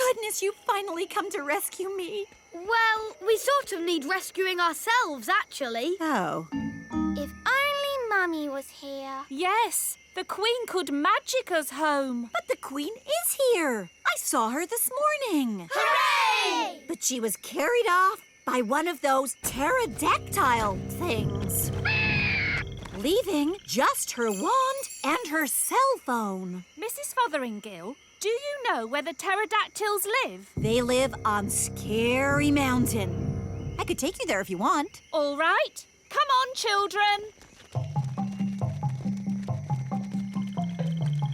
goodness you've finally come to rescue me. Well, we sort of need rescuing ourselves, actually. Oh. If only Mummy was here. Yes, the Queen could magic us home. But the Queen is here. I saw her this morning. Hooray! But she was carried off by one of those pterodactyl things, leaving just her wand and her cell phone. Mrs. Fotheringill, do you know where the pterodactyls live? They live on Scary Mountain. I could take you there if you want. All right. Come on, children.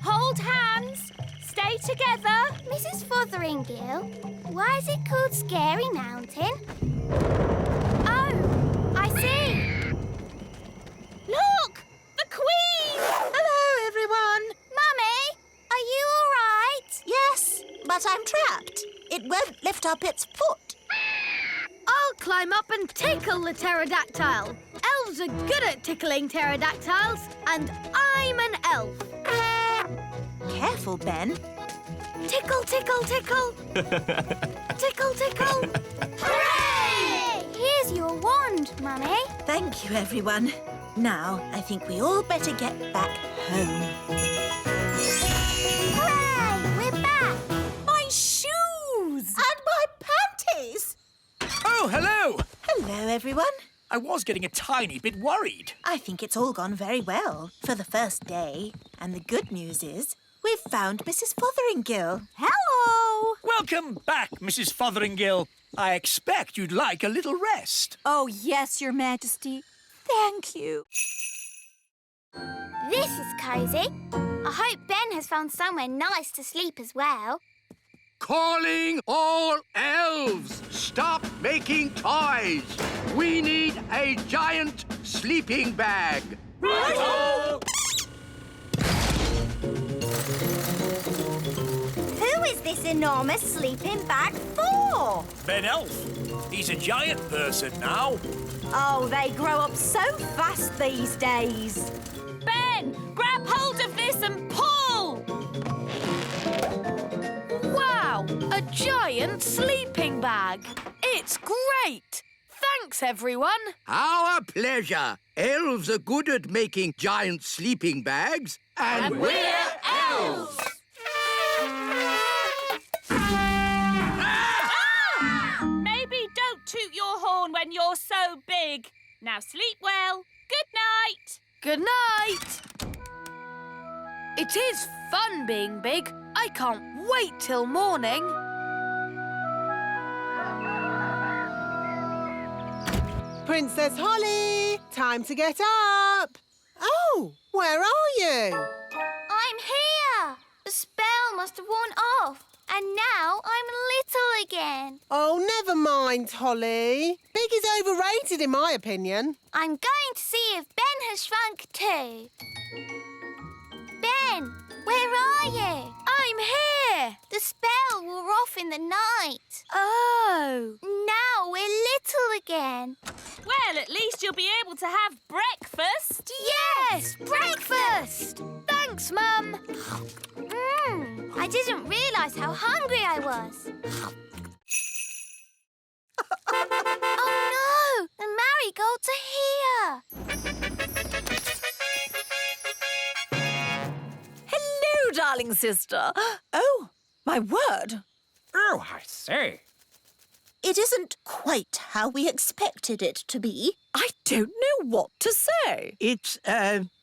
Hold hands. Stay together. Mrs. Fotheringill, why is it called Scary Mountain? Oh, I see. Look! The Queen! Hello, everyone. Mummy, are you all right? Yes, but I'm trapped. It won't lift up its foot. I'll climb up and tickle the pterodactyl. Elves are good at tickling pterodactyls, and I'm an elf. Careful, Ben. Tickle, tickle, tickle. Tickle, tickle. Hooray! Here's your wand, Mummy. Thank you, everyone. Now, I think we all better get back home. Hooray! We're back. My shoes! And my panties! Oh, hello! Hello, everyone. I was getting a tiny bit worried. I think it's all gone very well for the first day. And the good news is we've found Mrs. Fotheringill. Hello! Welcome back, Mrs. Fotheringill. I expect you'd like a little rest. Oh, yes, Your Majesty. Thank you. This is cosy. I hope Ben has found somewhere nice to sleep as well. Calling all elves! Stop making toys! We need a giant sleeping bag. Righto! Who is this enormous sleeping bag for? Ben Elf. He's a giant person now. Oh, they grow up so fast these days. Ben, grab hold of this and pull! Wow, a giant sleeping bag. It's great. Thanks, everyone. Our pleasure. Elves are good at making giant sleeping bags. And we're elves! Maybe don't toot your horn when you're so big. Now sleep well. Good night. Good night. It is fun being big. I can't wait till morning. Princess Holly, time to get up. Oh, where are you? I'm here. The spell must have worn off. And now I'm little again. Oh, never mind, Holly. Big is overrated in my opinion. I'm going to see if Ben has shrunk too. Ben, where are you? I'm here. The spell wore off in the night. Oh. Now we're little again. Well, at least you'll be able to have breakfast. Yes, breakfast. Thanks, Mum. I didn't realise how hungry I was. Oh no, the marigolds are here. Hello, darling sister. Oh, my word. Oh, I say. It isn't quite how we expected it to be. I don't know what to say. It's,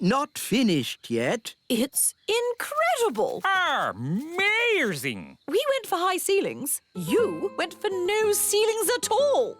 not finished yet. It's incredible. Amazing! We went for high ceilings. You went for no ceilings at all.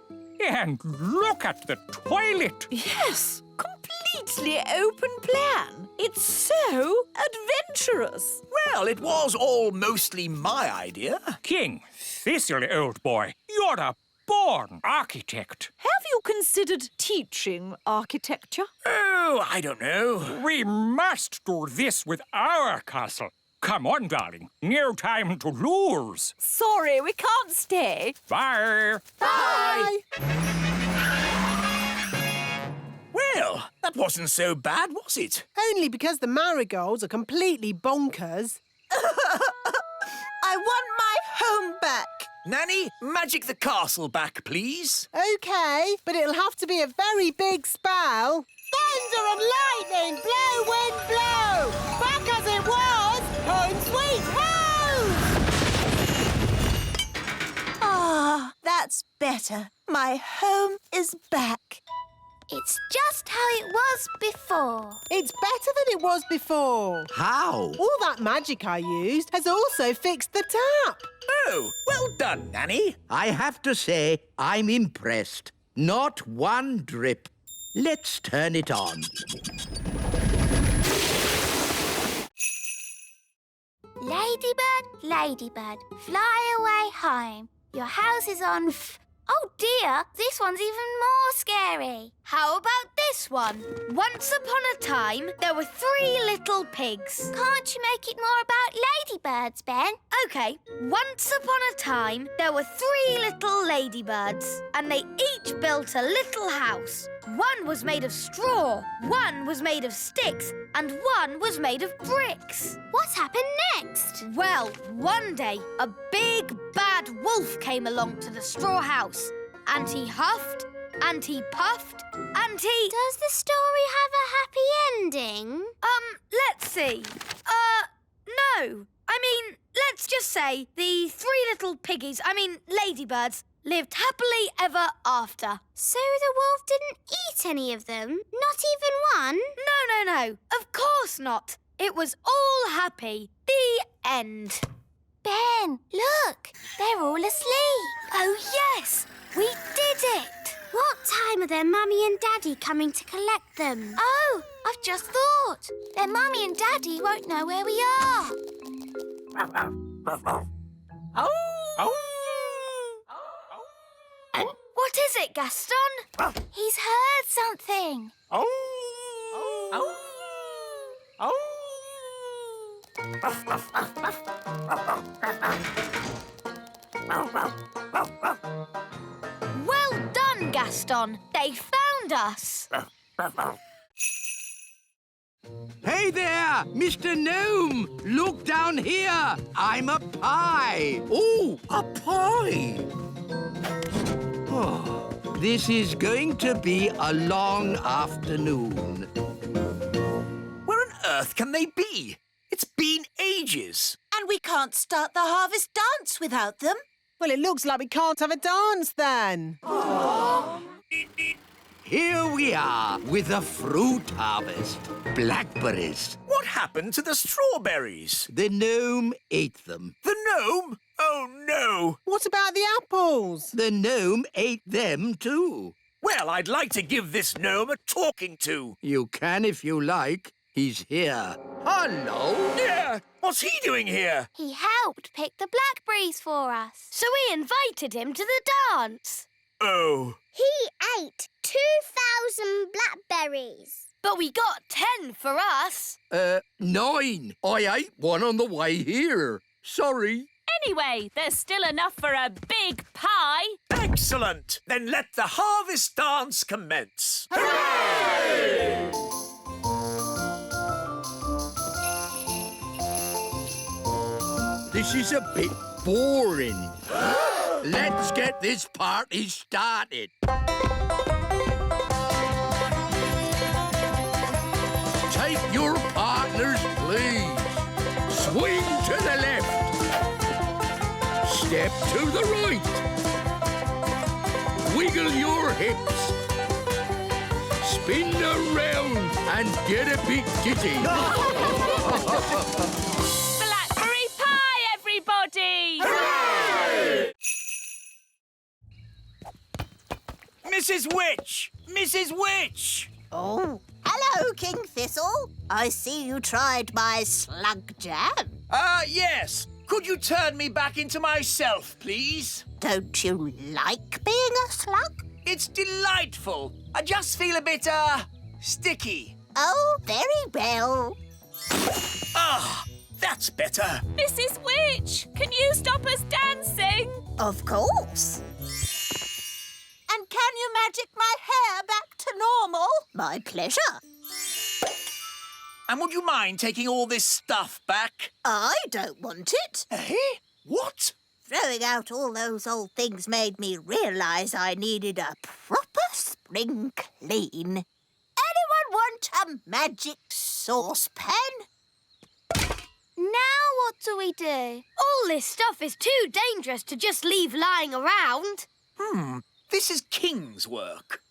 And look at the toilet. Yes, completely open plan. It's so adventurous. Well, it was all mostly my idea. King Cecily, old boy, you're a born architect. Have you considered teaching architecture? Oh, I don't know. We must do this with our castle. Come on, darling. No time to lose. Sorry, we can't stay. Bye. Bye. Well, that wasn't so bad, was it? Only because the marigolds are completely bonkers. I want my home back. Nanny, magic the castle back, please. OK, but it'll have to be a very big spell. Thunder and lightning, blow, wind, blow! Back as it was, home sweet home! Ah, that's better. My home is back. It's just how it was before. It's better than it was before. How? All that magic I used has also fixed the tap. Oh, well done, Nanny. I have to say, I'm impressed. Not one drip. Let's turn it on. Ladybird, Ladybird, fly away home. Your house is on Oh dear, this one's even more scary. How about this one? Once upon a time, there were 3 little pigs. Can't you make it more about ladybirds, Ben? OK, once upon a time, there were 3 little ladybirds, and they each built a little house. One was made of straw, one was made of sticks, and one was made of bricks. What happened next? Well, one day, a big, bad wolf came along to the straw house, and he huffed, and he puffed, and he... Does the story have a happy ending? Let's see. No. I mean, let's just say the 3 little ladybirds, lived happily ever after. So the wolf didn't eat any of them? Not even one? No. Of course not. It was all happy. The end. Ben, look. They're all asleep. Oh, yes. We did it. What time are their mummy and daddy coming to collect them? Oh, I've just thought. Their mummy and daddy won't know where we are. What is it, Gaston? He's heard something. Well done, Gaston. They found us. Hey there, Mr. Gnome! Look down here! I'm a pie! Oh, a pie! Oh, this is going to be a long afternoon. Where on earth can they be? It's been ages. And we can't start the harvest dance without them. Well, it looks like we can't have a dance then. Here we are with the fruit harvest. Blackberries. What happened to the strawberries? The gnome ate them. The gnome? Oh, no. What about the apples? The gnome ate them too. Well, I'd like to give this gnome a talking to. You can if you like. He's here. Hello. Yeah, what's he doing here? He helped pick the blackberries for us. So we invited him to the dance. Oh. He ate 2,000 blackberries. But we got 10 for us. 9. I ate one on the way here. Sorry. Anyway, there's still enough for a big pie. Excellent. Then let the harvest dance commence. Hooray! This is a bit boring. Let's get this party started. Take your partners, please. Swing to the left. Step to the right. Wiggle your hips. Spin around and get a bit dizzy. Blackberry pie, everybody! Hooray! Mrs. Witch! Mrs. Witch! Oh, hello, King Thistle. I see you tried my slug jam. Yes. Could you turn me back into myself, please? Don't you like being a slug? It's delightful. I just feel a bit, sticky. Oh, very well. Ah, that's better. Mrs. Witch, can you stop us dancing? Of course. And can you magic my hair back to normal? My pleasure. And would you mind taking all this stuff back? I don't want it. Eh? What? Throwing out all those old things made me realise I needed a proper spring clean. Anyone want a magic saucepan? Now what do we do? All this stuff is too dangerous to just leave lying around. This is King's work.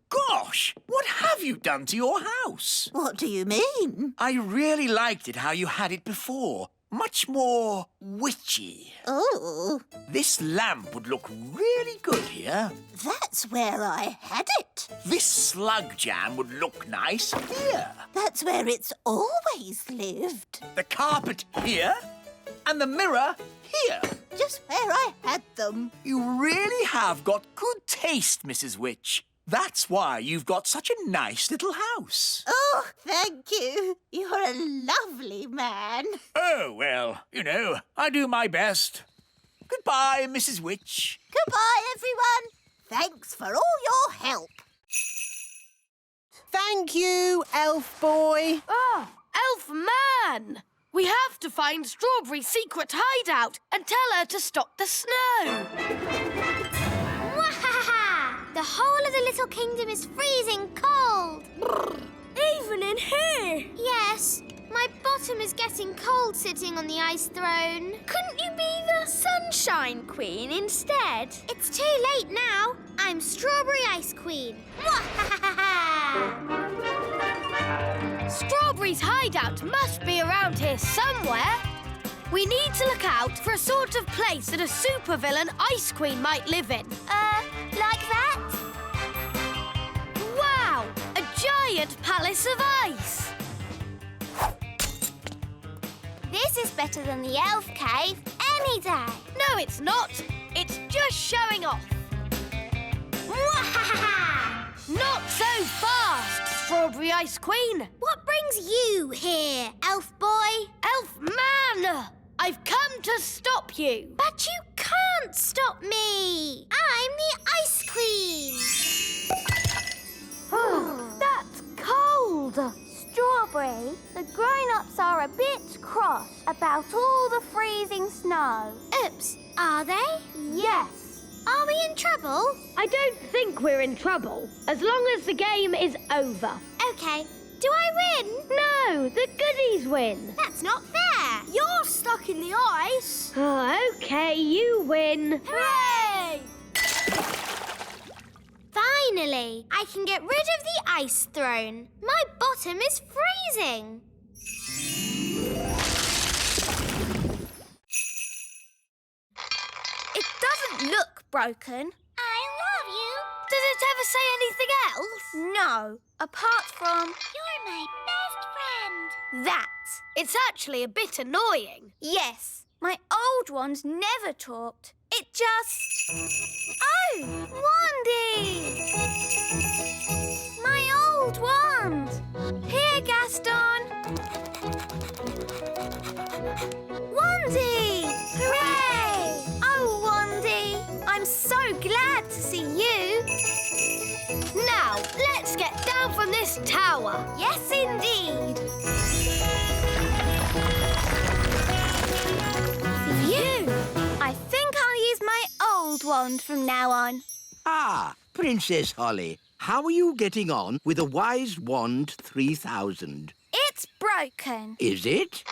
Gosh, what have you done to your house? What do you mean? I really liked it how you had it before. Much more witchy. Oh, This lamp would look really good here. that's where I had it. This slug jam would look nice here. That's where it's always lived. The carpet here. And the mirror here. Just where I had them. You really have got good taste, Mrs. Witch. That's why you've got such a nice little house. Oh, thank you. You're a lovely man. Oh, well, you know, I do my best. Goodbye, Mrs. Witch. Goodbye, everyone. Thanks for all your help. Thank you, elf boy. Oh, Elf Man! We have to find Strawberry's secret hideout and tell her to stop the snow. Mwahaha! The whole of the little kingdom is freezing cold. Even in here? Yes, my bottom is getting cold sitting on the ice throne. Couldn't you be the Sunshine Queen instead? It's too late now. I'm Strawberry Ice Queen. Mwahaha! Strawberry's hideout must be around here somewhere. We need to look out for a sort of place that a supervillain Ice Queen might live in. Like that? Wow! A giant palace of ice! This is better than the elf cave any day. No, it's not. It's just showing off. Mwahaha! Not so fast, Strawberry Ice Queen. What brings you here, elf boy? Elf Man! I've come to stop you. But you can't stop me. I'm the Ice Queen. That's cold. Strawberry, the grown-ups are a bit cross about all the freezing snow. Oops, are they? Yes. Are we in trouble? I don't think we're in trouble, as long as the game is over. Okay, do I win? No, the goodies win. That's not fair. You're stuck in the ice. Okay, you win. Hooray! Finally, I can get rid of the ice throne. My bottom is freezing. It doesn't look broken. I love you. Does it ever say anything else? No, apart from you're my best friend. That. It's actually a bit annoying. Yes, my old wand never talked. It just... Oh, Wandy! My old wand. Here, Gaston. Wandy! Hooray! Oh, Wandy, I'm so glad to see you. Now, let's get down from this tower. Yes, indeed. Phew! I think I'll use my old wand from now on. Ah, Princess Holly, how are you getting on with the Wise Wand 3000? It's broken. Is it?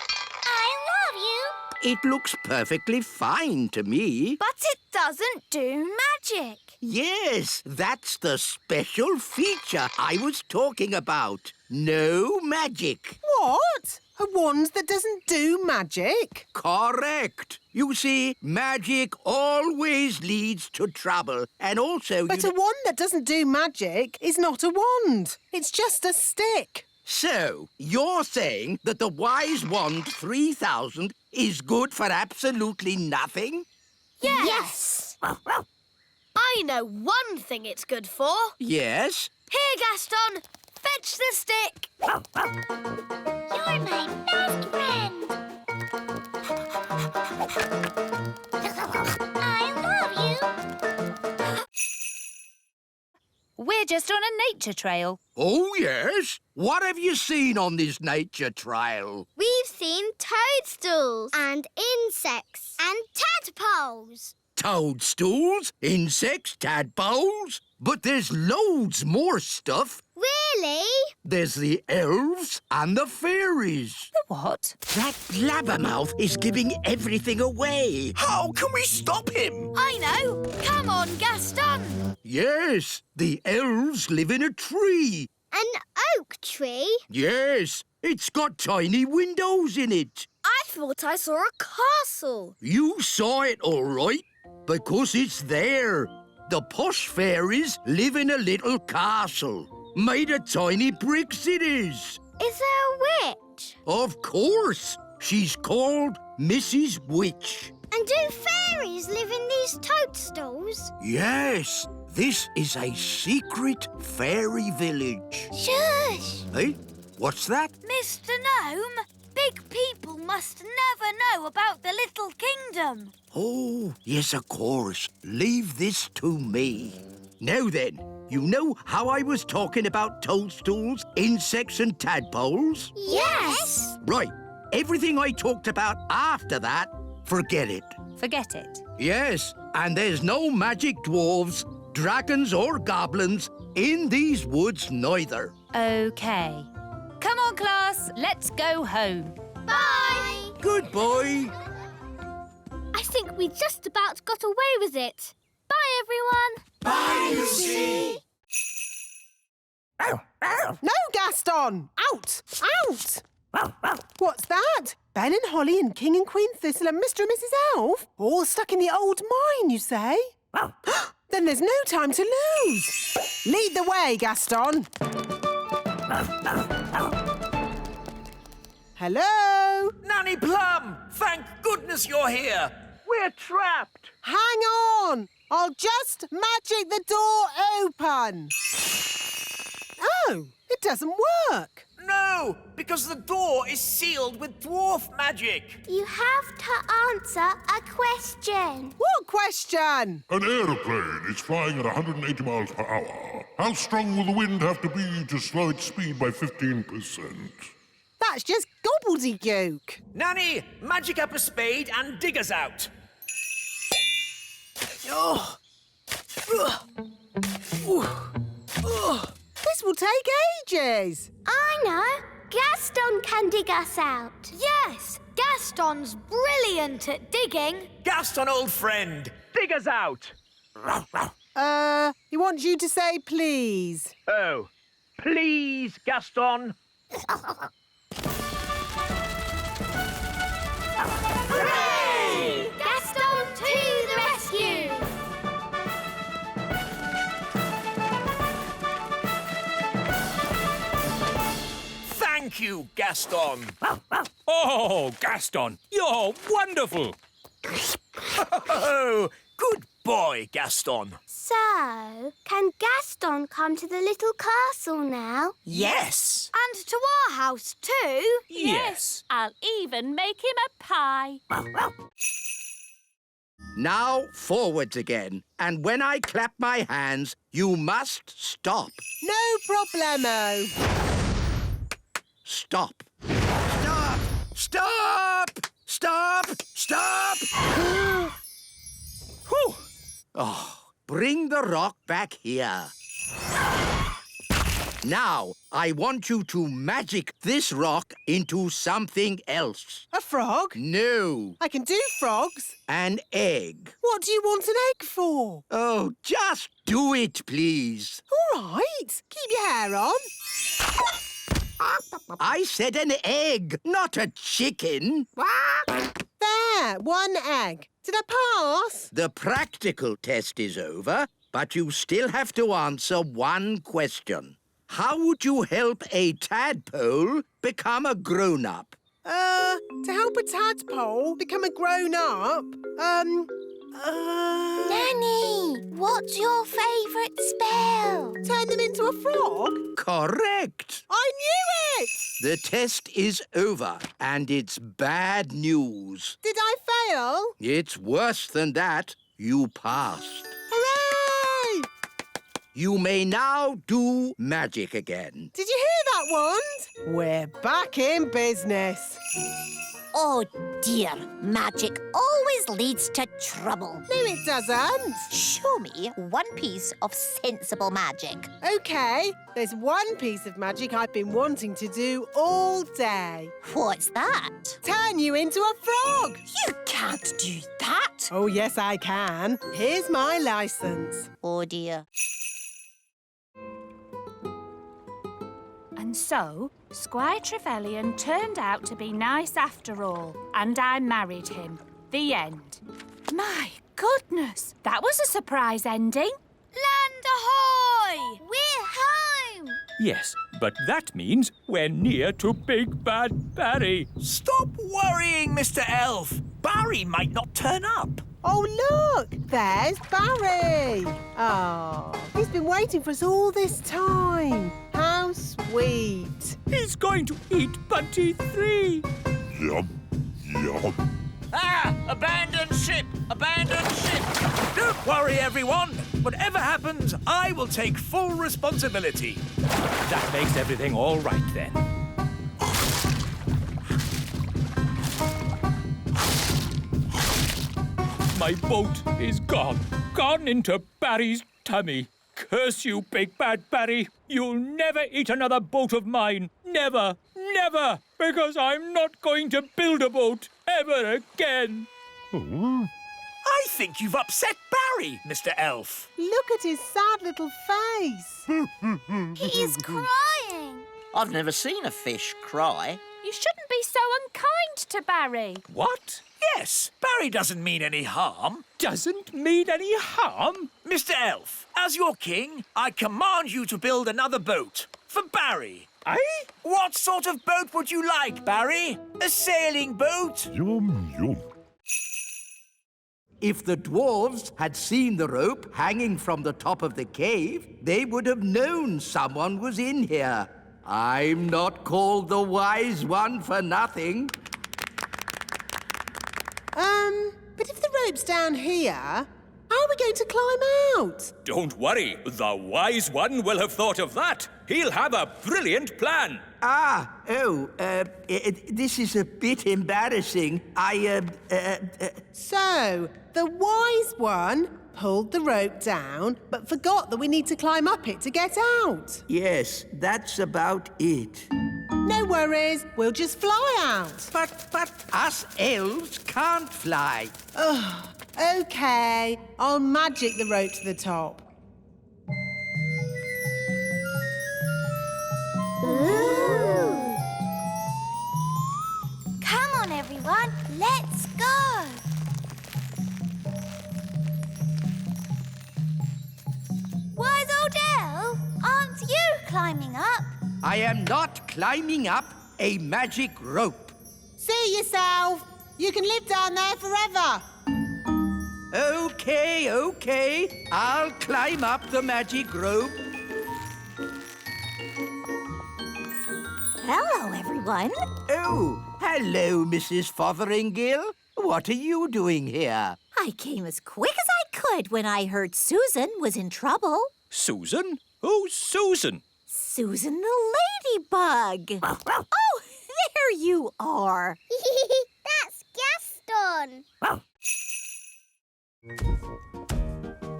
I love you. It looks perfectly fine to me. But it doesn't do magic. Yes, that's the special feature I was talking about. No magic. What? A wand that doesn't do magic? Correct. You see, magic always leads to trouble. And also... But a wand that doesn't do magic is not a wand. It's just a stick. So, you're saying that the Wise Wand 3000 is good for absolutely nothing? Yes. I know one thing it's good for. Yes. Here, Gaston. Fetch the stick. You're my best friend. I love you. We're just on a nature trail. Oh, yes? What have you seen on this nature trail? We've seen toadstools and insects and tadpoles. Toadstools, insects, tadpoles? But there's loads more stuff. Really? There's the elves and the fairies. The what? That blabbermouth is giving everything away. How can we stop him? I know. Come on, Gaston. Yes, the elves live in a tree. An oak tree? Yes, it's got tiny windows in it. I thought I saw a castle. You saw it all right, because it's there. The posh fairies live in a little castle. Made of tiny bricks it is. Is there a witch? Of course. She's called Mrs. Witch. And do fairies live in these toadstools? Yes, this is a secret fairy village. Shush! Hey, what's that? Mr. Gnome, big people must never know about the Little Kingdom. Oh, yes, of course. Leave this to me. Now then, you know how I was talking about toadstools, insects and tadpoles? Yes! Right. Everything I talked about after that, forget it. Forget it. Yes, and there's no magic dwarves, dragons or goblins in these woods neither. OK. Come on, class. Let's go home. Bye! Goodbye. I think we just about got away with it. Bye, everyone. Bye, Lucy. No, Gaston! Out! Out! What's that? Ben and Holly and King and Queen Thistle and Mr. and Mrs. Elf? All stuck in the old mine, you say? Then there's no time to lose. Lead the way, Gaston. Hello? Nanny Plum, thank goodness you're here. We're trapped. Hang on. I'll just magic the door open. Oh, it doesn't work. No, because the door is sealed with dwarf magic. You have to answer a question. What question? An aeroplane is flying at 180 miles per hour. How strong will the wind have to be to slow its speed by 15%? That's just gobbledygook. Nanny, magic up a spade and dig us out. Oh. This will take ages. I know. Gaston can dig us out. Yes, Gaston's brilliant at digging. Gaston, old friend, dig us out. He wants you to say please. Oh, please, Gaston. Hooray! Gaston to the rescue! Thank you, Gaston. Oh, Gaston, you're wonderful. Oh, good boy, Gaston. So, can Gaston come to the little castle now? Yes. And to our house too. Yes. I'll even make him a pie. Now forwards again. And when I clap my hands, you must stop. No problemo. Stop. Stop! Stop! Stop! Stop! Whew. Oh, bring the rock back here. Now, I want you to magic this rock into something else. A frog? No, I can do frogs. an egg. What do you want an egg for? Oh, just do it, please. All right. Keep your hair on. I said an egg, not a chicken. There, one egg. Did I pass? The practical test is over, but you still have to answer one question. How would you help a tadpole become a grown-up? To help a tadpole become a grown-up, Nanny, what's your favourite spell? turn them into a frog? Correct. I knew it! The test is over, and it's bad news. Did I fail? It's worse than that. You passed. Hooray! You may now do magic again. Did you hear that, Wand? We're back in business. Oh dear, magic always leads to trouble. No, it doesn't. Show me one piece of sensible magic. OK, there's one piece of magic I've been wanting to do all day. What's that? Turn you into a frog. You can't do that. Oh, yes, I can. Here's my licence. Oh dear. And so, Squire Trevelyan turned out to be nice after all, and I married him. The end. My goodness, that was a surprise ending. Land ahoy! We're home! Yes, but that means we're near to Big Bad Barry. Stop worrying, Mr. Elf. Barry might not turn up. Oh, look! There's Barry. Oh, he's been waiting for us all this time. How sweet. He's going to eat Bunty 3. Yum, yum. Ah! Abandoned ship! Abandoned ship! Don't worry, everyone. Whatever happens, I will take full responsibility. That makes everything all right then. My boat is gone. Gone into Barry's tummy. Curse you, Big Bad Barry. You'll never eat another boat of mine. Never, never. Because I'm not going to build a boat ever again. I think you've upset Barry, Mr. Elf. Look at his sad little face. He's crying. I've never seen a fish cry. You shouldn't be so unkind to Barry. What? Yes, Barry doesn't mean any harm. Doesn't mean any harm? Mr. Elf, as your king, I command you to build another boat for Barry. Aye? What sort of boat would you like, Barry? A sailing boat? Yum, yum. If the dwarves had seen the rope hanging from the top of the cave, they would have known someone was in here. I'm not called the Wise One for nothing. But if the rope's down here, how are we going to climb out? Don't worry. The Wise One will have thought of that. He'll have a brilliant plan. This is a bit embarrassing. So, the Wise One pulled the rope down, but forgot that we need to climb up it to get out. Yes, that's about it. No worries, we'll just fly out. But us elves can't fly. OK, I'll magic the rope to the top. Ooh. Come on, everyone, let's go. Wise old elf, aren't you climbing up? I am not climbing up a magic rope. See yourself. You can live down there forever. OK. I'll climb up the magic rope. Hello, everyone. Oh, hello, Mrs. Fotheringill. What are you doing here? I came as quick as I could when I heard Susan was in trouble. Susan? Who's Susan? Susan the ladybug. Oh, there you are. That's Gaston.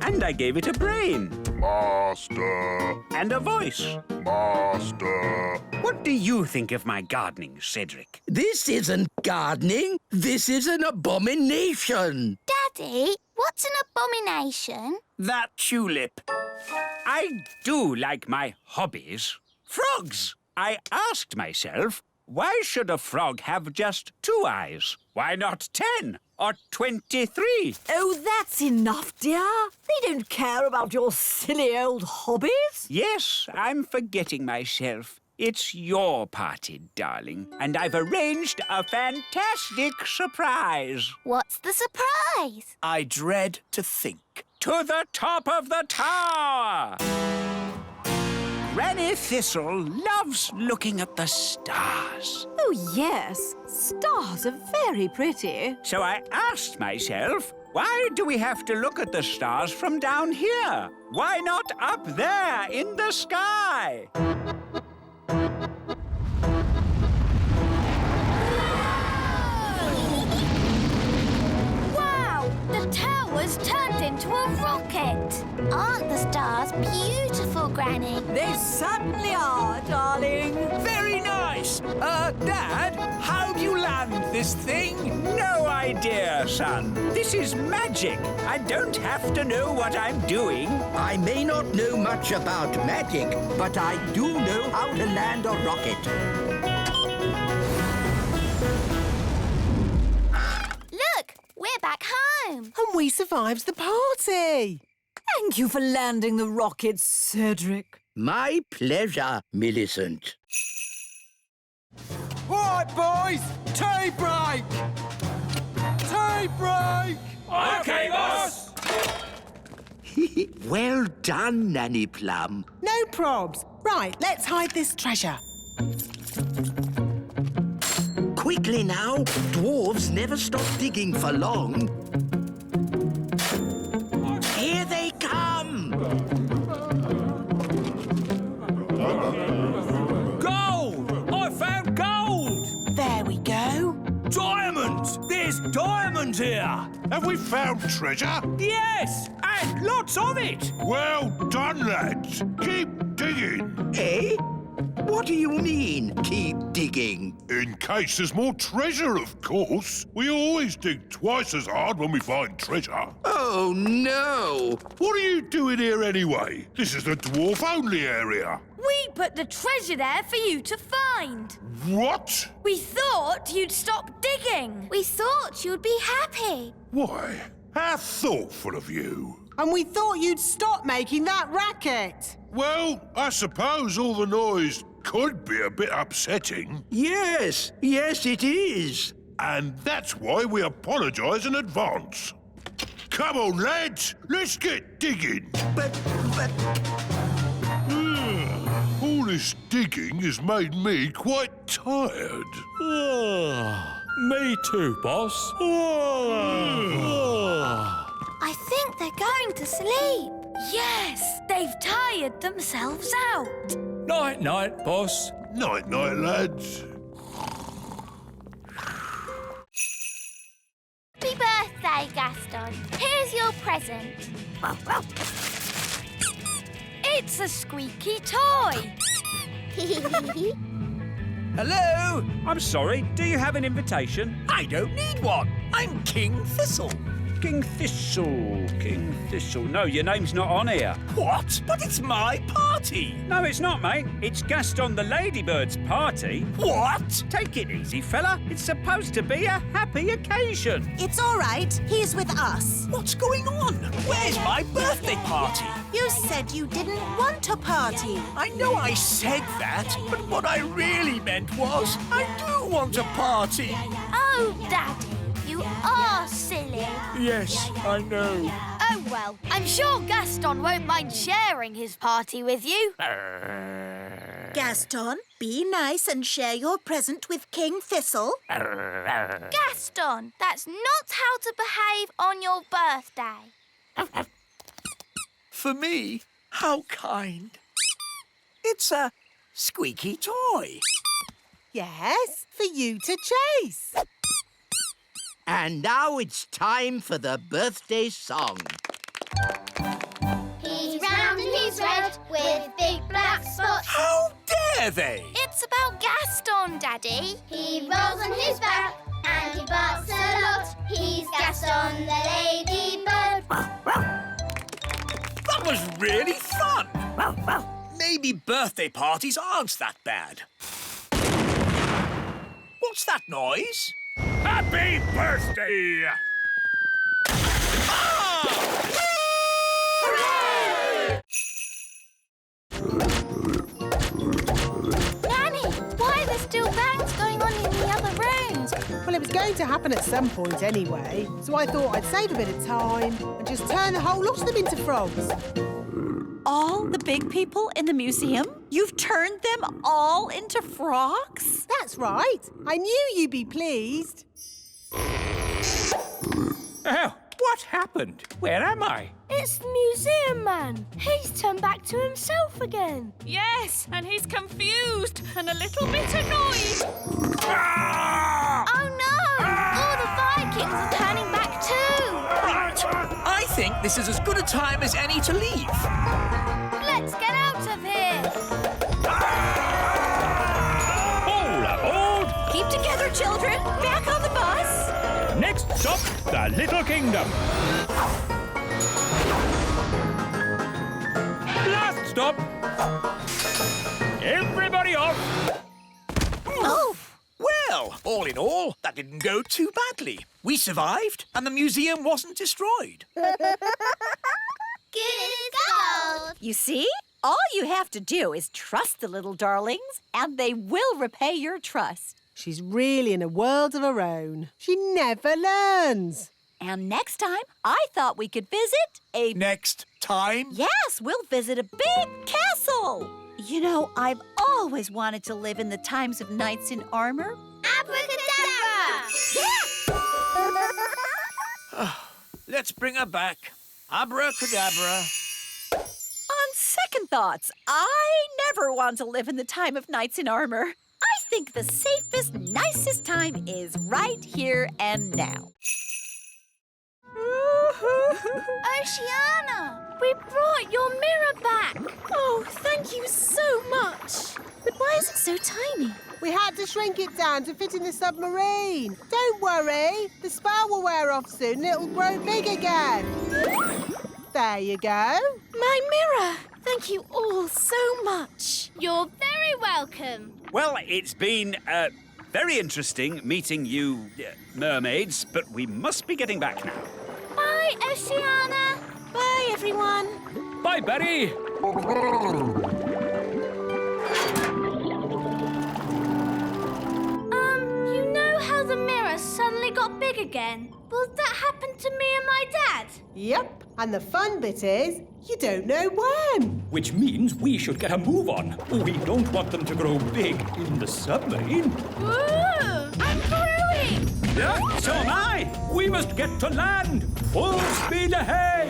And I gave it a brain. Master. And a voice. Master. What do you think of my gardening, Cedric? This isn't gardening. This is an abomination. Daddy, what's an abomination? That tulip. I do like my hobbies. Frogs! I asked myself, why should a frog have just 2 eyes? Why not 10 or 23? Oh, that's enough, dear. They don't care about your silly old hobbies. Yes, I'm forgetting myself. It's your party, darling, and I've arranged a fantastic surprise. What's the surprise? I dread to think. To the top of the tower! Granny Thistle loves looking at the stars. Oh, yes. Stars are very pretty. So I asked myself, Why do we have to look at the stars from down here? Why not up there in the sky? Wow! The tower's turned into a rocket. Aren't the stars beautiful, Granny? They certainly are, darling. Very nice. Dad, how do you land this thing? No idea, son. This is magic. I don't have to know what I'm doing. I may not know much about magic, but I do know how to land a rocket. Look, we're back home. And we survived the party. Thank you for landing the rocket, Cedric. My pleasure, Millicent. All right, boys, tea break! Tea break! OK, boss! Well done, Nanny Plum. No probs. Right, let's hide this treasure. Quickly now, dwarves never stop digging for long. Here they come! Gold! I found gold! There we go. Diamonds! There's diamonds here! Have we found treasure? Yes! And lots of it! Well done, lads. Keep digging. Eh? What do you mean, keep digging? In case there's more treasure, of course. We always dig twice as hard when we find treasure. Oh, no! What are you doing here anyway? This is the dwarf-only area. We put the treasure there for you to find. What? We thought you'd stop digging. We thought you'd be happy. Why? How thoughtful of you. And we thought you'd stop making that racket. Well, I suppose all the noise could be a bit upsetting. Yes, it is. And that's why we apologise in advance. Come on, lads, let's get digging. But... All this digging has made me quite tired. Me too, boss. I think they're going to sleep. Yes, they've tired themselves out. Night-night, boss. Night-night, lads. Happy birthday, Gaston. Here's your present. It's a squeaky toy. Hello? I'm sorry, do you have an invitation? I don't need one. I'm King Thistle. King Thistle. No, your name's not on here. What? But it's my party. No, it's not, mate. It's Gaston the Ladybird's party. What? Take it easy, fella. It's supposed to be a happy occasion. It's all right. He's with us. What's going on? Where's my birthday party? You said you didn't want a party. I know I said that, but what I really meant was I do want a party. Oh, Daddy, you are silly. Yes, I know. Oh, well, I'm sure Gaston won't mind sharing his party with you. Gaston, be nice and share your present with King Thistle. Gaston, that's not how to behave on your birthday. For me? How kind. It's a squeaky toy. Yes, for you to chase. And now it's time for the birthday song. He's round and he's red with big black spots. How dare they? It's about Gaston, Daddy. He rolls on his back and he barks a lot. He's Gaston the Ladybird. That was really fun. Maybe birthday parties aren't that bad. What's that noise? Happy birthday! Nanny, why are there still bangs going on in the other rooms? Well, it was going to happen at some point anyway, so I thought I'd save a bit of time and just turn the whole lot of them into frogs. All the big people in the museum? You've turned them all into frogs? That's right. I knew you'd be pleased. Oh, what happened? Where am I? It's the museum man. He's turned back to himself again. Yes, and he's confused and a little bit annoyed. Oh no! All the Vikings are turning back too! Right. I think this is as good a time as any to leave. Let's get out of here. All aboard! Keep together, children. Back on the bus. Next stop, the Little Kingdom. Last stop. Everybody off. Oh! Well, all in all, that didn't go too badly. We survived, and the museum wasn't destroyed. Good gold! You see? All you have to do is trust the little darlings, and they will repay your trust. She's really in a world of her own. She never learns. And next time, I thought we could visit a... Next time? Yes, we'll visit a big castle. You know, I've always wanted to live in the times of knights in armor. Abracadabra! Let's bring her back. Abracadabra. On second thoughts, I never want to live in the time of knights in armor. I think the safest, nicest time is right here and now. Oceana, we brought your mirror back. Oh, thank you so much. But why is it so tiny? We had to shrink it down to fit in the submarine. Don't worry. The spell will wear off soon and it'll grow big again. There you go. My mirror. Thank you all so much. You're very welcome. Well, it's been very interesting meeting you mermaids, but we must be getting back now. Bye, Oceana. Bye, everyone. Bye, Betty. You know how the mirror suddenly got big again? Will that happen to me and my dad? Yep. And the fun bit is, you don't know when. Which means we should get a move on. We don't want them to grow big in the submarine. Ooh, I'm growing. Yeah, so am I. We must get to land. Full speed ahead.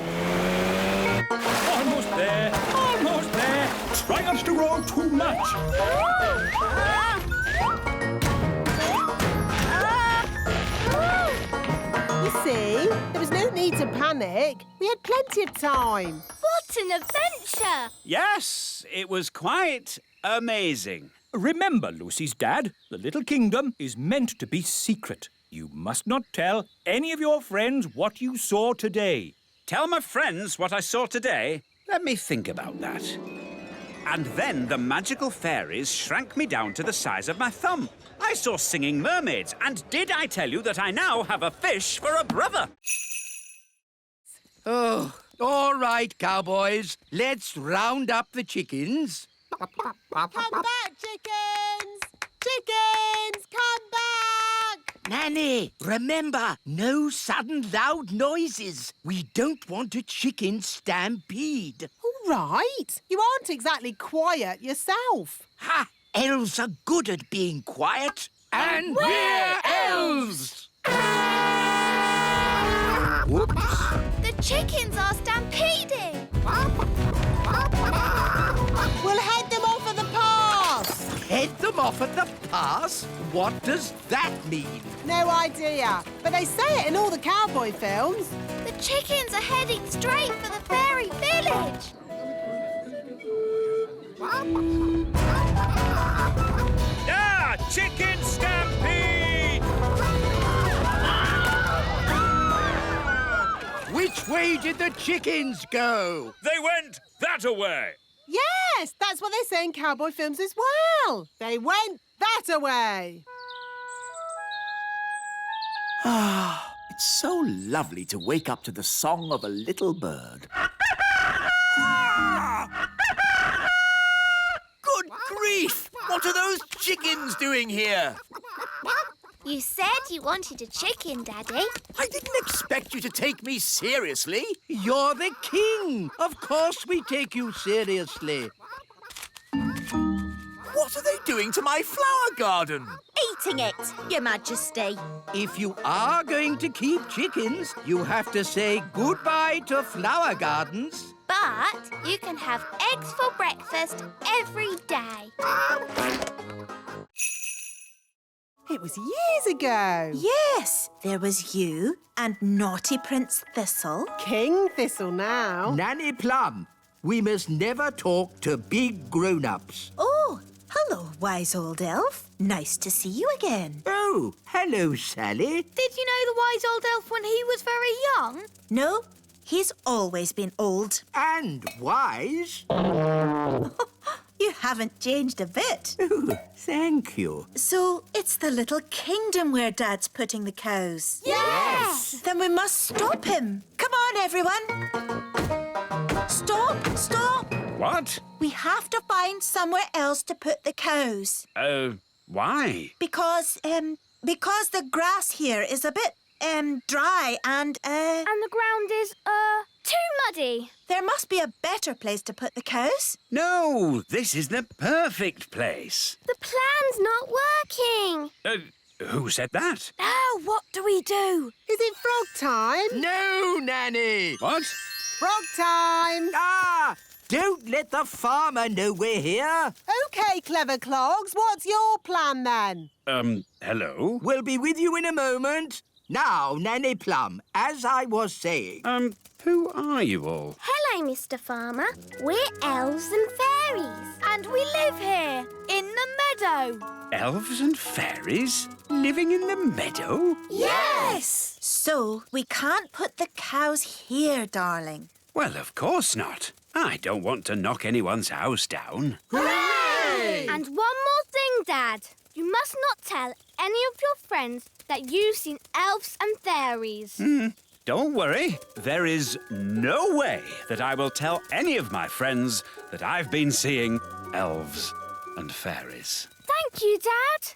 Almost there. Almost there. Try not to grow too much. You see, there was no need to panic. We had plenty of time. What an adventure. Yes, it was quite amazing. Remember, Lucy's dad, the Little Kingdom is meant to be secret. You must not tell any of your friends what you saw today. Tell my friends what I saw today? Let me think about that. And then the magical fairies shrank me down to the size of my thumb. I saw singing mermaids, and did I tell you that I now have a fish for a brother? Oh, all right, cowboys. Let's round up the chickens. Come back, chickens! Chickens, come back! Nanny, remember, no sudden loud noises. We don't want a chicken stampede. All right. You aren't exactly quiet yourself. Ha! Elves are good at being quiet. And we're elves! Whoops. The chickens are stampeding. We'll head them off at the pass. Head them off at the pass? What does that mean? No idea, but they say it in all the cowboy films. The chickens are heading straight for the fairy village. Ah, Chicken Stampede! Which way did the chickens go? They went that-a-way. Yes, that's what they say in cowboy films as well. They went that-a-way. Ah, it's so lovely to wake up to the song of a little bird. Good grief! What are those chickens doing here? You said you wanted a chicken, Daddy. I didn't expect you to take me seriously. You're the king. Of course we take you seriously. What are they doing to my flower garden? wanting it, Your Majesty. If you are going to keep chickens, you have to say goodbye to flower gardens. But you can have eggs for breakfast every day. It was years ago. Yes, there was you and naughty Prince Thistle. King Thistle now. Nanny Plum, we must never talk to big grown-ups. Oh, hello, wise old elf. Nice to see you again. Oh, hello, Sally. Did you know the wise old elf when he was very young? No, he's always been old. And wise. You haven't changed a bit. Oh, thank you. So it's the little kingdom where Dad's putting the cows? Yes! Then we must stop him. Come on, everyone. Stop, stop. What? We have to find somewhere else to put the cows. Why? Because the grass here is a bit, dry and And the ground is, too muddy. there must be a better place to put the cows. No, this is the perfect place. The plan's not working. Who said that? Now, what do we do? Is it frog time? No, Nanny. What? Frog time. Ah! Don't let the farmer know we're here. OK, clever clogs, what's your plan then? Hello? We'll be with you in a moment. Now, Nanny Plum, as I was saying... Who are you all? Hello, Mr. Farmer. We're elves and fairies. And we live here, in the meadow. Elves and fairies living in the meadow? Yes! So we can't put the cows here, darling. Well, of course not. I don't want to knock anyone's house down. Hooray! And one more thing, Dad. You must not tell any of your friends that you've seen elves and fairies. Don't worry. There is no way that I will tell any of my friends that I've been seeing elves and fairies. Thank you, Dad.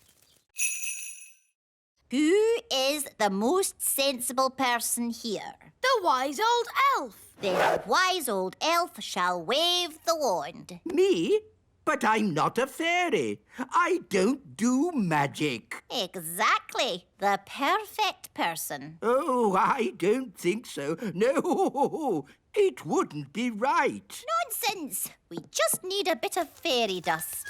Who is the most sensible person here? The wise old elf. The wise old elf shall wave the wand. Me? But I'm not a fairy. I don't do magic. Exactly. The perfect person. Oh, I don't think so. No, it wouldn't be right. Nonsense. We just need a bit of fairy dust.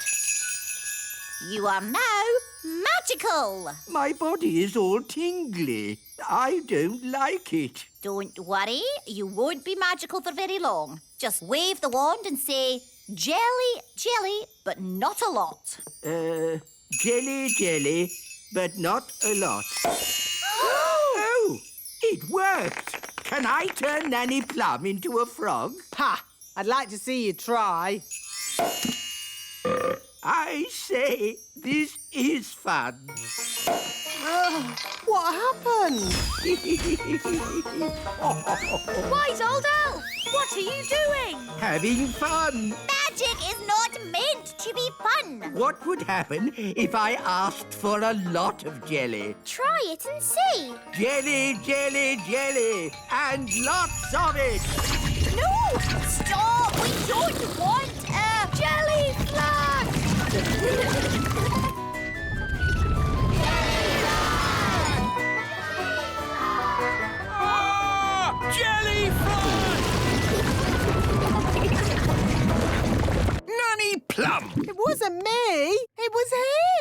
You are now magical. My body is all tingly. I don't like it. Don't worry. You won't be magical for very long. Just wave the wand and say... Jelly, jelly, but not a lot. Jelly, jelly, but not a lot. Oh, it worked. Can I turn Nanny Plum into a frog? Ha! I'd like to see you try. I say, this is fun. What happened? Wise old elf, what are you doing? Having fun. Magic is not meant to be fun. What would happen if I asked for a lot of jelly? Try it and see. Jelly, jelly, jelly, and lots of it. No! Stop! We don't want a jelly flag! Jelly Nanny Plum! It wasn't me. It was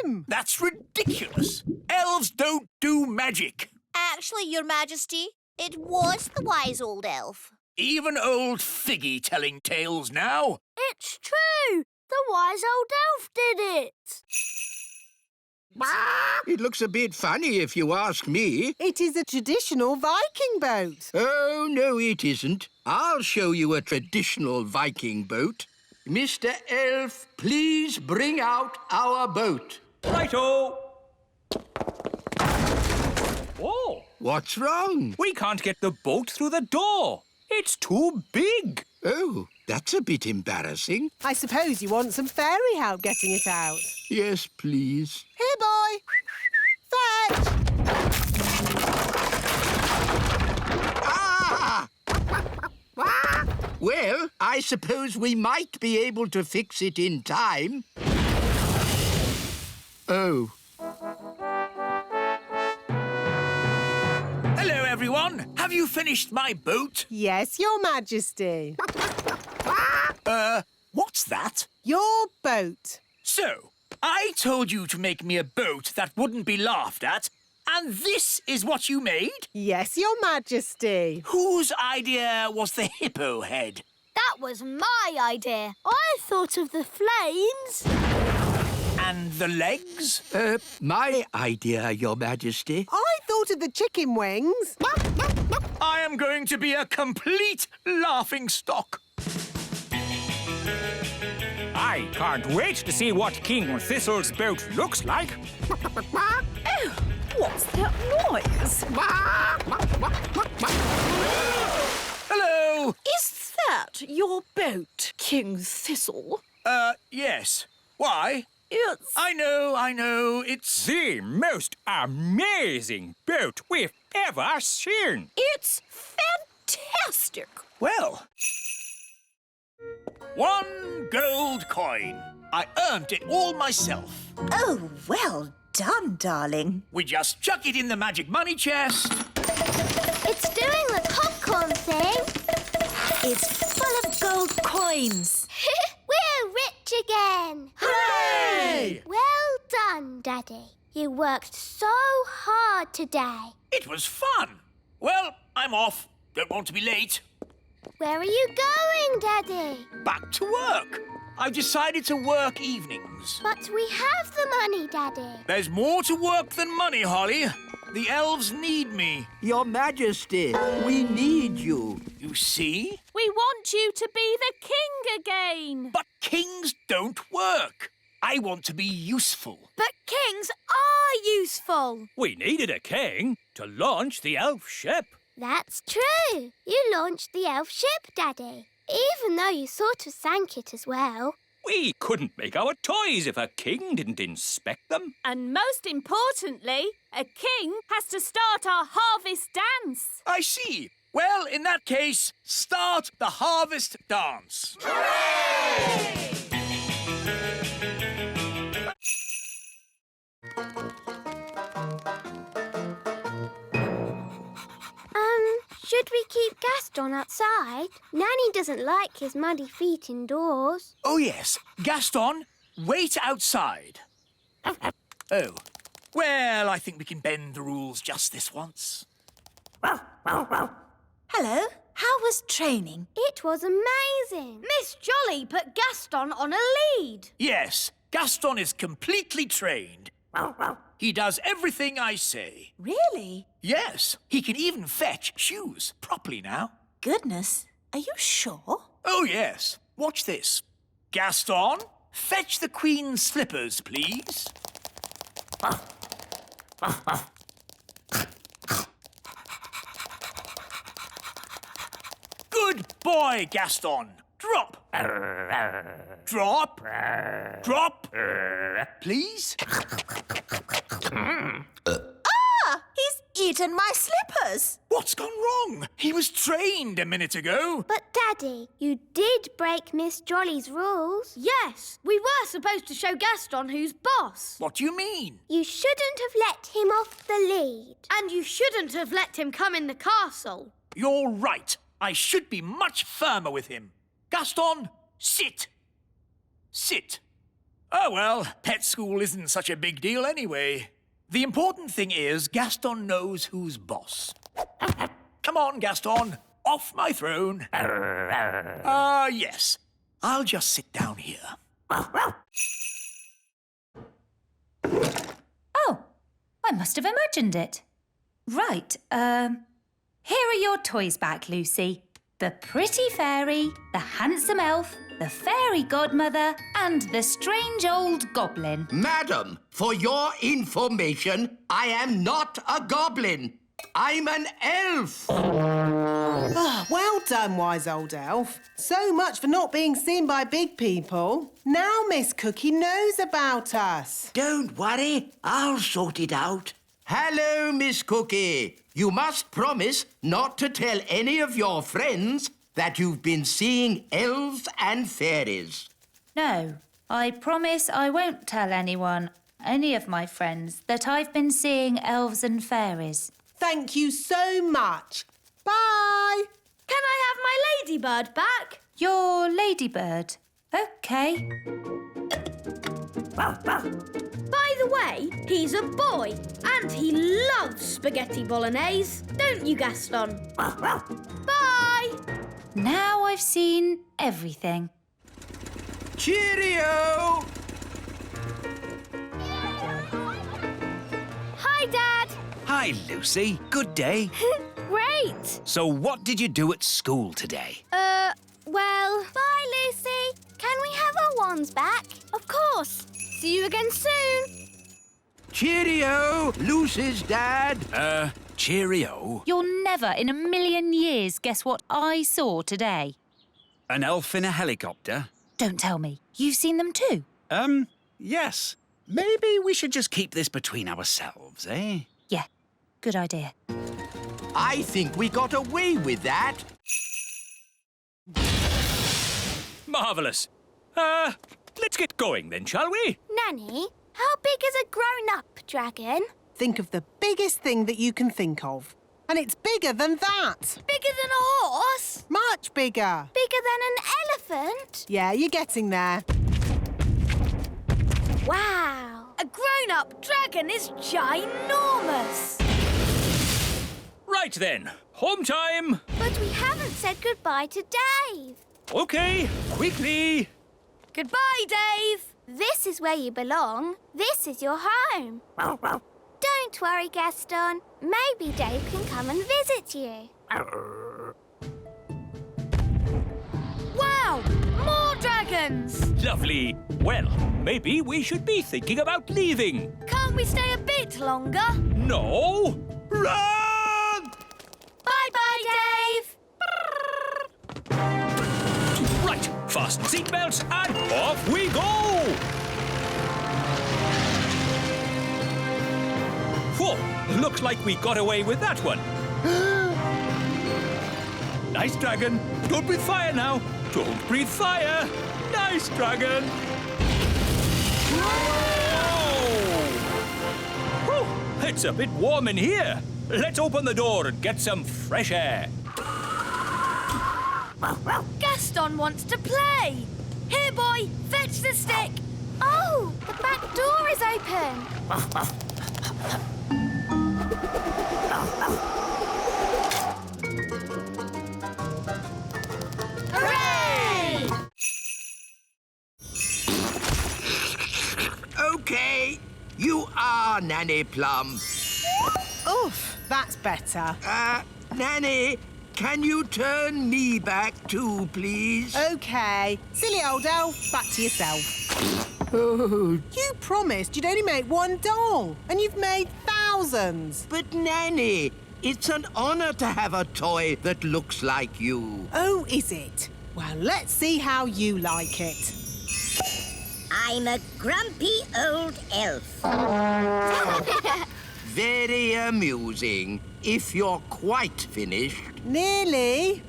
him. That's ridiculous. Elves don't do magic. Actually, Your Majesty, it was the wise old elf. Even old Figgy telling tales now. It's true. The wise old elf did it. It looks a bit funny if you ask me. It is a traditional Viking boat. Oh, no, it isn't. I'll show you a traditional Viking boat. Mr. Elf, please bring out our boat. Righto! Oh! What's wrong? We can't get the boat through the door. It's too big. Oh, that's a bit embarrassing. I suppose you want some fairy help getting it out. Yes, please. Here, boy. Fetch! Ah! Well, I suppose we might be able to fix it in time. Oh. Gaston, have you finished my boat? Yes, Your Majesty. What's that? Your boat. So, I told you to make me a boat that wouldn't be laughed at, and this is what you made? Yes, Your Majesty. Whose idea was the hippo head? That was my idea. I thought of the flames. And the legs? My idea, Your Majesty. I thought of the chicken wings. I am going to be a complete laughingstock. I can't wait to see what King Thistle's boat looks like. Oh, what's that noise? Hello? Is that your boat, King Thistle? Yes. Why? It's... I know, it's... The most amazing boat we've ever seen. It's fantastic. Well... 1 gold coin. I earned it all myself. Oh, well done, darling. We just chuck it in the magic money chest. It's doing the popcorn thing. It's full of gold coins. We're rich again. Hooray! Well done, Daddy. You worked so hard today. It was fun. Well, I'm off. Don't want to be late. Where are you going, Daddy? Back to work. I've decided to work evenings. But we have the money, Daddy. There's more to work than money, Holly. The elves need me. Your Majesty, we need you. You see? We want you to be the king again. But kings don't work. I want to be useful. But kings are useful. We needed a king to launch the elf ship. That's true. You launched the elf ship, Daddy. Even though you sort of sank it as well. We couldn't make our toys if a king didn't inspect them. And most importantly, a king has to start our harvest dance. I see. Well, in that case, start the harvest dance. Hooray! Should we keep Gaston outside? Nanny doesn't like his muddy feet indoors. Oh, yes. Gaston, wait outside. Oh. Well, I think we can bend the rules just this once. Hello. How was training? It was amazing. Miss Jolly put Gaston on a lead. Yes, Gaston is completely trained. He does everything I say. Really? Yes, he can even fetch shoes properly now. Goodness. Are you sure? Oh, yes. Watch this. Gaston, fetch the Queen's slippers, please. Good boy, Gaston. Drop. Drop. Drop. Please. He's eaten my slippers. What's gone wrong? He was trained a minute ago. But, Daddy, you did break Miss Jolly's rules. Yes, we were supposed to show Gaston who's boss. What do you mean? You shouldn't have let him off the lead. And you shouldn't have let him come in the castle. You're right. I should be much firmer with him. Gaston, sit. Sit. Oh, well, pet school isn't such a big deal anyway. The important thing is Gaston knows who's boss. Come on, Gaston. Off my throne. Yes. I'll just sit down here. Oh, I must have imagined it. Right, here are your toys back, Lucy. The pretty fairy, the handsome elf, the fairy godmother, and the strange old goblin. Madam, for your information, I am not a goblin. I'm an elf. Well done, wise old elf. So much for not being seen by big people. Now Miss Cookie knows about us. Don't worry, I'll sort it out. Hello, Miss Cookie. You must promise not to tell any of your friends that you've been seeing elves and fairies. No, I promise I won't tell anyone, any of my friends, that I've been seeing elves and fairies. Thank you so much. Bye. Can I have my ladybird back? Your ladybird. OK. By the way, he's a boy and he loves spaghetti bolognese. Don't you, Gaston? Bye! Now I've seen everything. Cheerio! Hi, Dad. Hi, Lucy. Good day. Great. So what did you do at school today? Well... Bye, Lucy. Can we have our wands back? Of course. See you again soon. Cheerio, Lucy's dad. Cheerio. You'll never in a million years guess what I saw today. An elf in a helicopter? Don't tell me. You've seen them too? Yes. Maybe we should just keep this between ourselves, eh? Yeah, good idea. I think we got away with that. Marvellous. Let's get going then, shall we? Nanny, how big is a grown-up dragon? Think of the biggest thing that you can think of. And it's bigger than that. Bigger than a horse? Much bigger. Bigger than an elephant? Yeah, you're getting there. Wow. A grown-up dragon is ginormous. Right then, home time. But we haven't said goodbye to Dave. OK, quickly. Goodbye, Dave. This is where you belong. This is your home. Don't worry, Gaston. Maybe Dave can come and visit you. Wow! More dragons! Lovely. Well, maybe we should be thinking about leaving. Can't we stay a bit longer? No. Run! Bye-bye, Dave! Right, fasten seatbelts and off we go! Whoa, looks like we got away with that one. Nice dragon. Don't breathe fire now. Don't breathe fire. Nice dragon. Whoa! It's a bit warm in here. Let's open the door and get some fresh air. Gaston wants to play. Here, boy, fetch the stick. Oh, the back door is open. Hooray! OK, you are Nanny Plum. Oof, that's better. Nanny, can you turn me back too, please? OK. Silly old elf, back to yourself. Oh, You promised you'd only make one doll, and you've made thousands. but Nanny, it's an honour to have a toy that looks like you. Oh, is it? Well, let's see how you like it. I'm a grumpy old elf. Very amusing, if you're quite finished. Nearly.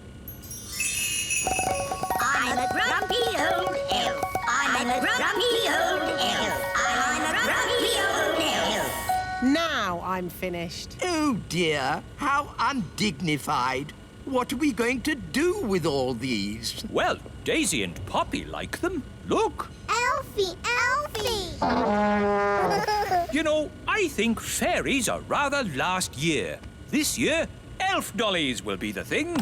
I'm a grumpy old elf. I'm a grumpy old elf. I'm a grumpy old elf. Now I'm finished. Oh dear, how undignified. What are we going to do with all these? Well, Daisy and Poppy like them. Look. Elfie, Elfie! You know, I think fairies are rather last year. This year, elf dollies will be the thing.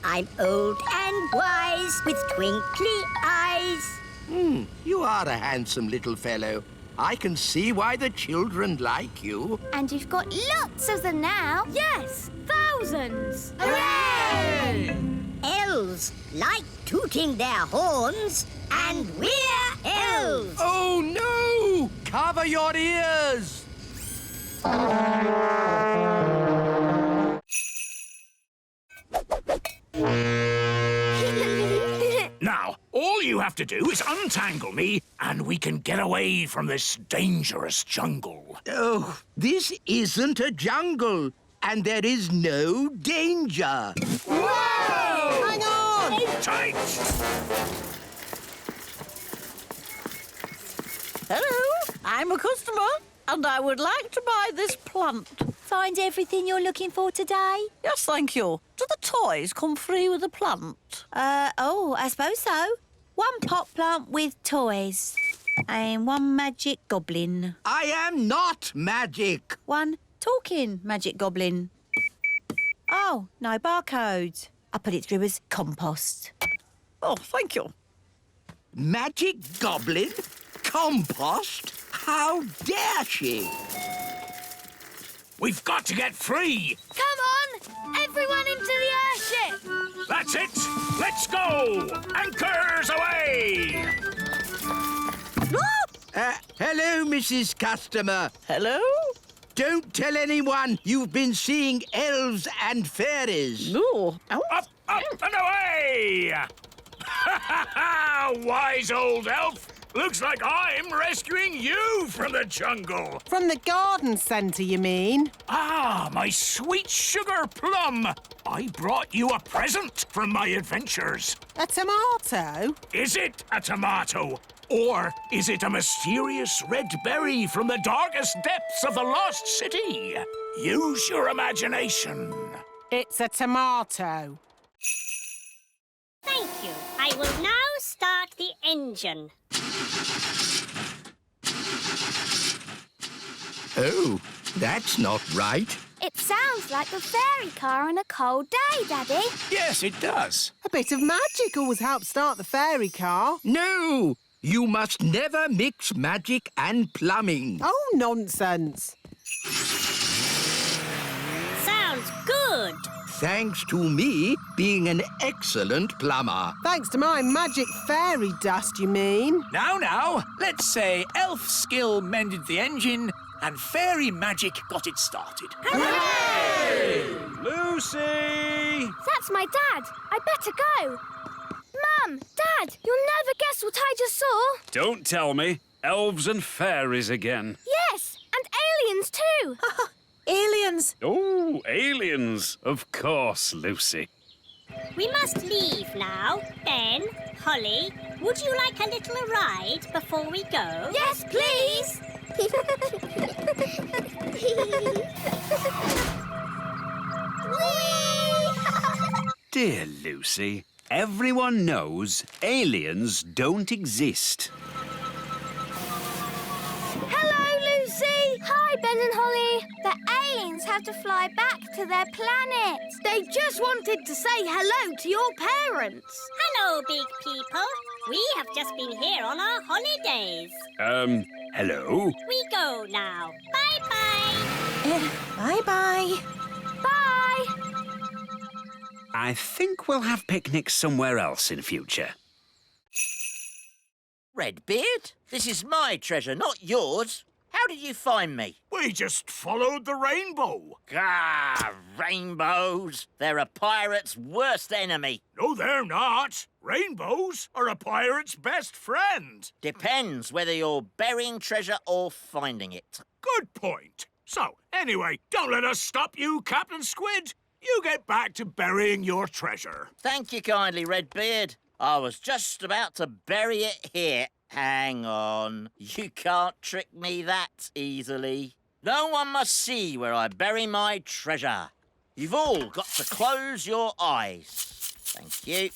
I'm old and wise with twinkly eyes. You are a handsome little fellow. I can see why the children like you. And you've got lots of them now. Yes, thousands. Hooray! Elves like tooting their horns, and we're elves. Oh no! Cover your ears! Now, all you have to do is untangle me, and we can get away from this dangerous jungle. Oh, this isn't a jungle, and there is no danger. Whoa! Hang on! Hold tight! Hello, I'm a customer, and I would like to buy this plant. find everything you're looking for today? Yes, thank you. Do the toys come free with the plant? I suppose so. One pot plant with toys. And one magic goblin. I am not magic. One talking magic goblin. Oh, no barcode. I put it through as compost. Oh, thank you. Magic goblin? Compost? How dare she? We've got to get free! Come on! Everyone into the airship! That's it! Let's go! Anchors away! Hello, Mrs. Customer. Hello? Don't tell anyone you've been seeing elves and fairies. No. Up, up, and away! Wise old elf! Looks like I'm rescuing you from the jungle! From the garden centre, you mean? Ah, my sweet sugar plum! I brought you a present from my adventures. A tomato? Is it a tomato? Or is it a mysterious red berry from the darkest depths of the lost city? Use your imagination. It's a tomato. Thank you. I will now start the engine. Oh, that's not right. It sounds like the fairy car on a cold day, Daddy. Yes, it does. A bit of magic always helps start the fairy car. No, you must never mix magic and plumbing. Oh, nonsense. Sounds good. Thanks to me being an excellent plumber. Thanks to my magic fairy dust, you mean? Now, let's say elf skill mended the engine and fairy magic got it started. Hooray! Lucy! That's my dad. I better go. Mum, Dad, you'll never guess what I just saw. Don't tell me. Elves and fairies again. Yes, and aliens too. Aliens. Oh, aliens. Of course, Lucy. We must leave now. Ben, Holly, would you like a little ride before we go? Yes, please. Dear Lucy, everyone knows aliens don't exist. Hello, Lucy. Hi, Ben and Holly. The aliens have to fly back to their planet. They just wanted to say hello to your parents. Hello, big people. We have just been here on our holidays. Hello? We go now. Bye-bye. Bye-bye. Bye. I think we'll have picnics somewhere else in future. Redbeard, this is my treasure, not yours. How did you find me? We just followed the rainbow. Ah, rainbows. They're a pirate's worst enemy. No, they're not. Rainbows are a pirate's best friend. Depends whether you're burying treasure or finding it. Good point. So, anyway, don't let us stop you, Captain Squid. You get back to burying your treasure. Thank you kindly, Redbeard. I was just about to bury it here. Hang on. You can't trick me that easily. No one must see where I bury my treasure. You've all got to close your eyes. Thank you.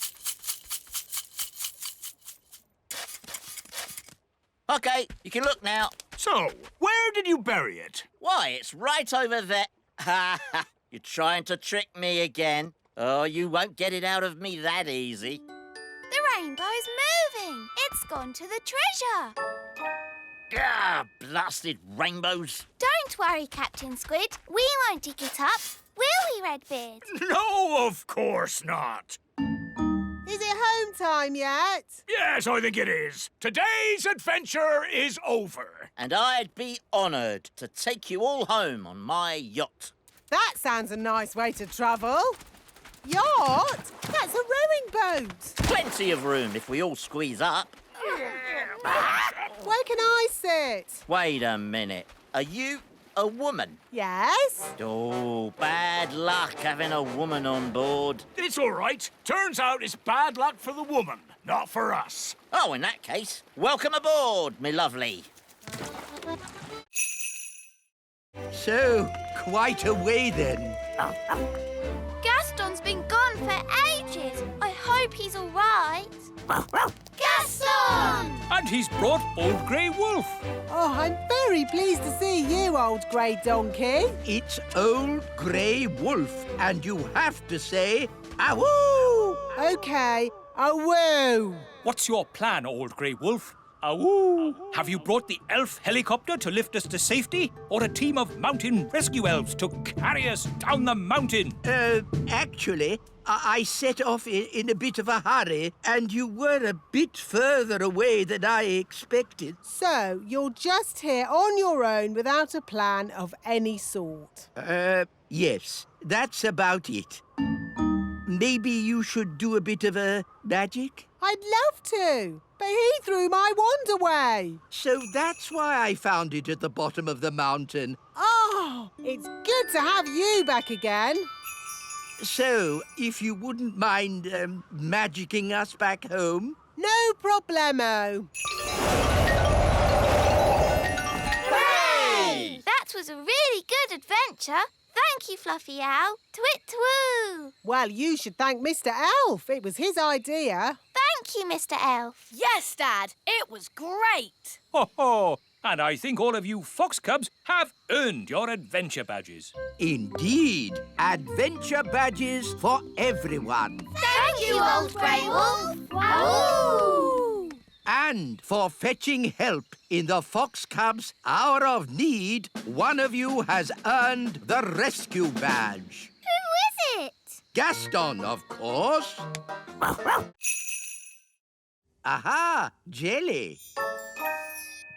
OK, you can look now. So, where did you bury it? Why, it's right over there. Ha ha! You're trying to trick me again. Oh, you won't get it out of me that easy. The rainbow's moving. It's gone to the treasure. Ah, blasted rainbows. Don't worry, Captain Squid. We won't dig it up. Will we, Redbeard? No, of course not. Is it home time yet? Yes, I think it is. Today's adventure is over. And I'd be honoured to take you all home on my yacht. That sounds a nice way to travel. Yacht? That's a rowing boat. Plenty of room if we all squeeze up. Where can I sit? Wait a minute. Are you a woman? Yes. Oh, bad luck having a woman on board. It's all right. Turns out it's bad luck for the woman, not for us. Oh, in that case, welcome aboard, me lovely. So, quite a way then. Gaston's been gone for ages. I hope he's all right. Gaston! And he's brought Old Grey Wolf. Oh, I'm very pleased to see you, old grey donkey. It's Old Grey Wolf, and you have to say, awoo! OK, awoo. What's your plan, Old Grey Wolf? Awoo! Have you brought the elf helicopter to lift us to safety? Or a team of mountain rescue elves to carry us down the mountain? Actually, I set off in a bit of a hurry, and you were a bit further away than I expected. So, you're just here on your own without a plan of any sort? Yes, that's about it. Maybe you should do a bit of a magic? I'd love to, but he threw my wand away. So that's why I found it at the bottom of the mountain. Oh, it's good to have you back again. So, if you wouldn't mind magicking us back home? No problemo. Hooray! That was a really good adventure. Thank you, Fluffy Owl. Twit-twoo! Well, you should thank Mr. Elf. It was his idea. Thank you, Mr. Elf. Yes, Dad. It was great. Ho ho! And I think all of you fox cubs have earned your adventure badges. Indeed. Adventure badges for everyone. Thank you, Old Grey Wolf. Wahoo! And for fetching help in the Fox Cubs' hour of need, one of you has earned the rescue badge. Who is it? Gaston, of course. Aha, jelly.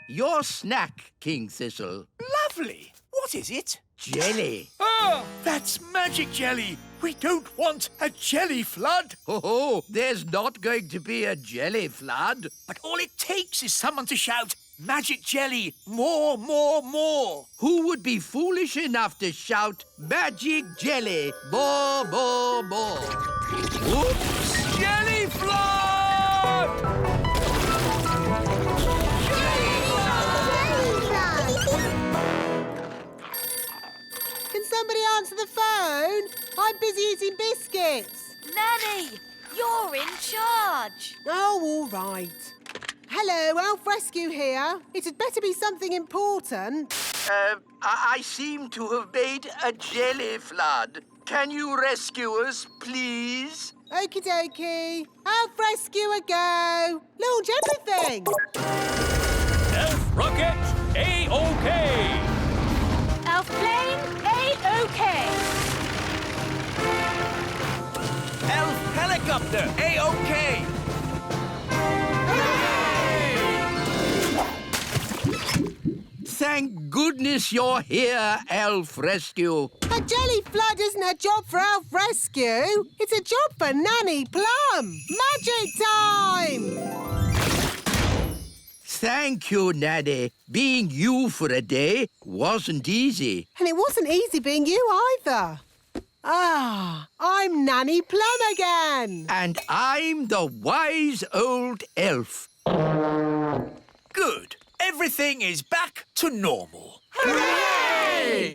Your snack, King Thistle. Lovely. What is it? Jelly. Ah, that's magic jelly. We don't want a jelly flood. Oh, there's not going to be a jelly flood. But all it takes is someone to shout, magic jelly, more, more, more. Who would be foolish enough to shout, magic jelly, more, more, more? Oops! Jelly flood! Can somebody answer the phone? I'm busy eating biscuits. Nanny, you're in charge. Oh, all right. Hello, Elf Rescue here. It had better be something important. I seem to have made a jelly flood. Can you rescue us, please? Okie dokie. Elf Rescuer, go. Launch everything. Elf rocket, A-OK! Elf plane, A-OK. Elf helicopter, A-OK. Thank goodness you're here, Elf Rescue. A jelly flood isn't a job for Elf Rescue. It's a job for Nanny Plum. Magic time! Thank you, Nanny. Being you for a day wasn't easy. And it wasn't easy being you either. Ah, I'm Nanny Plum again. And I'm the wise old elf. Good. Everything is back to normal. Hooray!